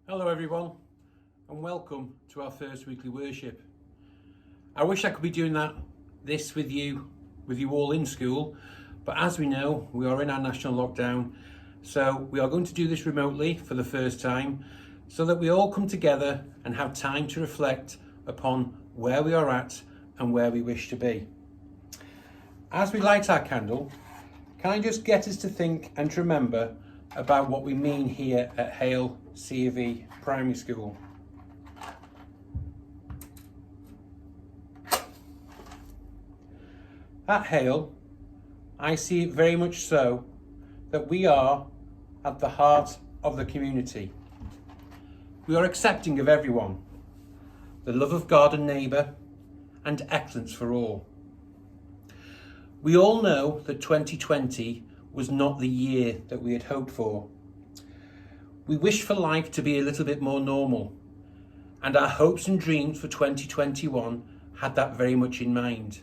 Hello everyone and welcome to our first weekly worship. I wish I could be doing this with you all in school, but as we know, we are in our national lockdown, so we are going to do this remotely for the first time so that we all come together and have time to reflect upon where we are at and where we wish to be. As we light our candle, can I just get us to think and to remember about what we mean here at Hale C of E Primary School. At Hale, I see it very much so that we are at the heart of the community. We are accepting of everyone, the love of God and neighbour, and excellence for all. We all know that 2020 was not the year that we had hoped for. We wished for life to be a little bit more normal, and our hopes and dreams for 2021 had that very much in mind.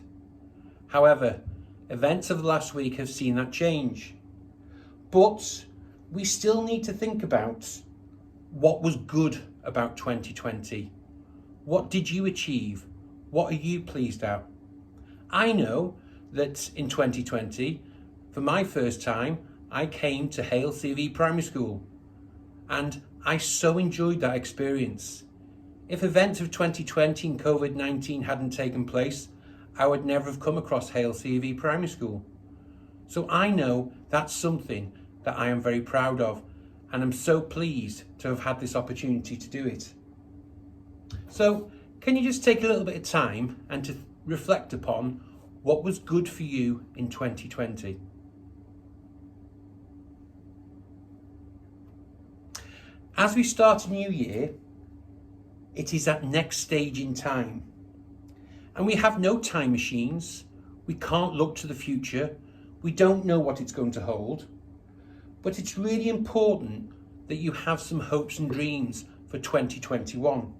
However, events of the last week have seen that change. But we still need to think about what was good about 2020. What did you achieve? What are you pleased at? I know that in 2020, for my first time, I came to Hale C of E Primary School, and I so enjoyed that experience. If events of 2020 and COVID-19 hadn't taken place, I would never have come across Hale C of E Primary School. So I know that's something that I am very proud of, and I'm so pleased to have had this opportunity to do it. So can you just take a little bit of time and to reflect upon what was good for you in 2020? As we start a new year, it is that next stage in time. And we have no time machines. We can't look to the future. We don't know what it's going to hold. But it's really important that you have some hopes and dreams for 2021.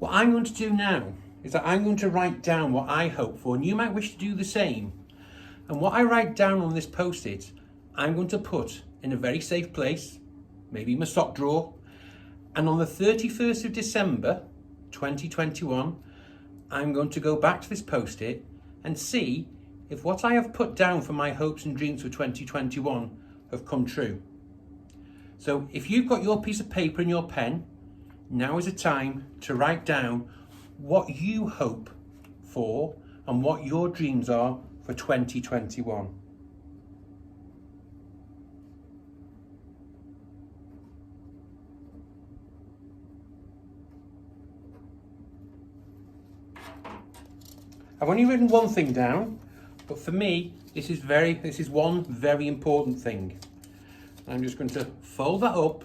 What I'm going to do now is that I'm going to write down what I hope for, and you might wish to do the same. And what I write down on this post-it, I'm going to put in a very safe place, maybe my sock drawer. And on the 31st of December 2021, I'm going to go back to this post-it and see if what I have put down for my hopes and dreams for 2021 have come true. So if you've got your piece of paper and your pen, now is the time to write down what you hope for and what your dreams are for 2021. I've only written one thing down, but for me, this is one very important thing. I'm just going to fold that up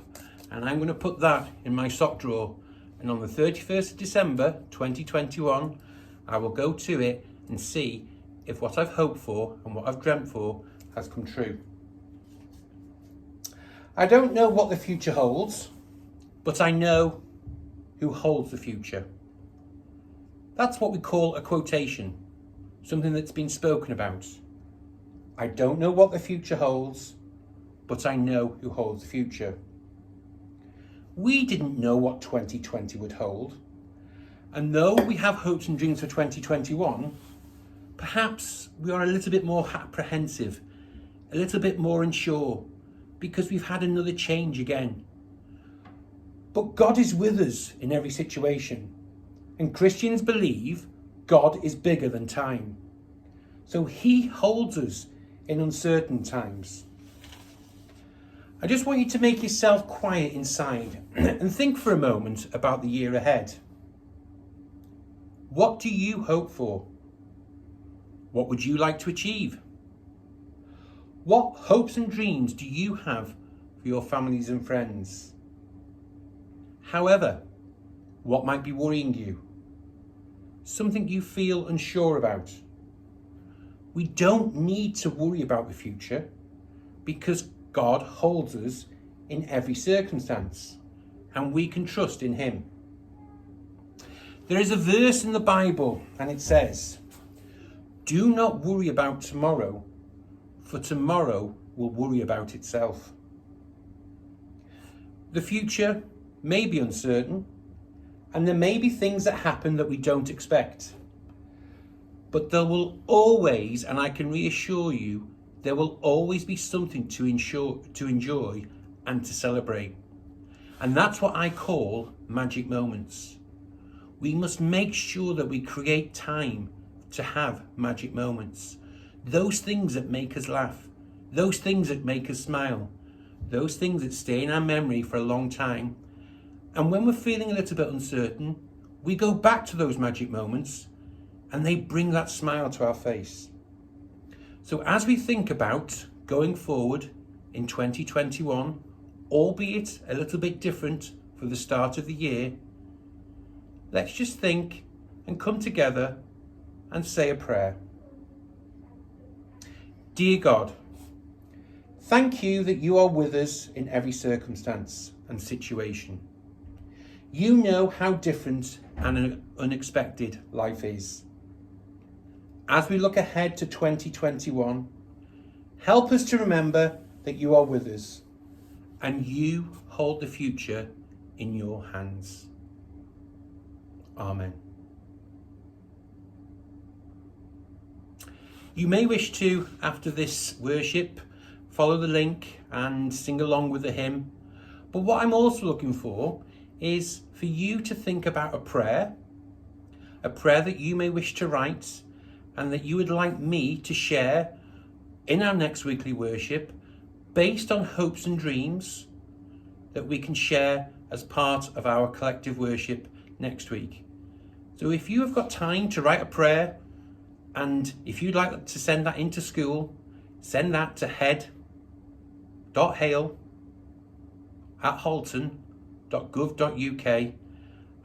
and I'm going to put that in my sock drawer. And on the 31st of December 2021, I will go to it and see if what I've hoped for and what I've dreamt for has come true. I don't know what the future holds, but I know who holds the future. That's what we call a quotation, something that's been spoken about. I don't know what the future holds, but I know who holds the future. We didn't know what 2020 would hold, and though we have hopes and dreams for 2021, perhaps we are a little bit more apprehensive, a little bit more unsure, because we've had another change again. But God is with us in every situation. And Christians believe God is bigger than time. So he holds us in uncertain times. I just want you to make yourself quiet inside and think for a moment about the year ahead. What do you hope for? What would you like to achieve? What hopes and dreams do you have for your families and friends? However, what might be worrying you? Something you feel unsure about? We don't need to worry about the future because God holds us in every circumstance and we can trust in him. There is a verse in the Bible and it says, "Do not worry about tomorrow, for tomorrow will worry about itself." The future may be uncertain, and there may be things that happen that we don't expect. But there will always, and I can reassure you, there will always be something to enjoy and to celebrate. And that's what I call magic moments. We must make sure that we create time to have magic moments. Those things that make us laugh, those things that make us smile, those things that stay in our memory for a long time. And when we're feeling a little bit uncertain, we go back to those magic moments and they bring that smile to our face. So as we think about going forward in 2021, albeit a little bit different for the start of the year, let's just think and come together and say a prayer. Dear God, thank you that you are with us in every circumstance and situation. You know how different and unexpected life is. As we look ahead to 2021, help us to remember that you are with us and you hold the future in your hands. Amen. You may wish to, after this worship, follow the link and sing along with the hymn. But what I'm also looking for is for you to think about a prayer that you may wish to write and that you would like me to share in our next weekly worship based on hopes and dreams that we can share as part of our collective worship next week. So if you have got time to write a prayer, and if you'd like to send that into school, send that to head.hale@halton.gov.uk,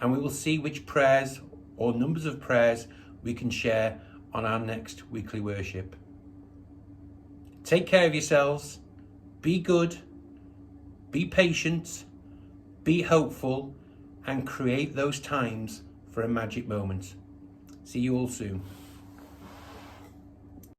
and we will see which prayers or numbers of prayers we can share on our next weekly worship. Take care of yourselves, be good, be patient, be hopeful, and create those times for a magic moment. See you all soon.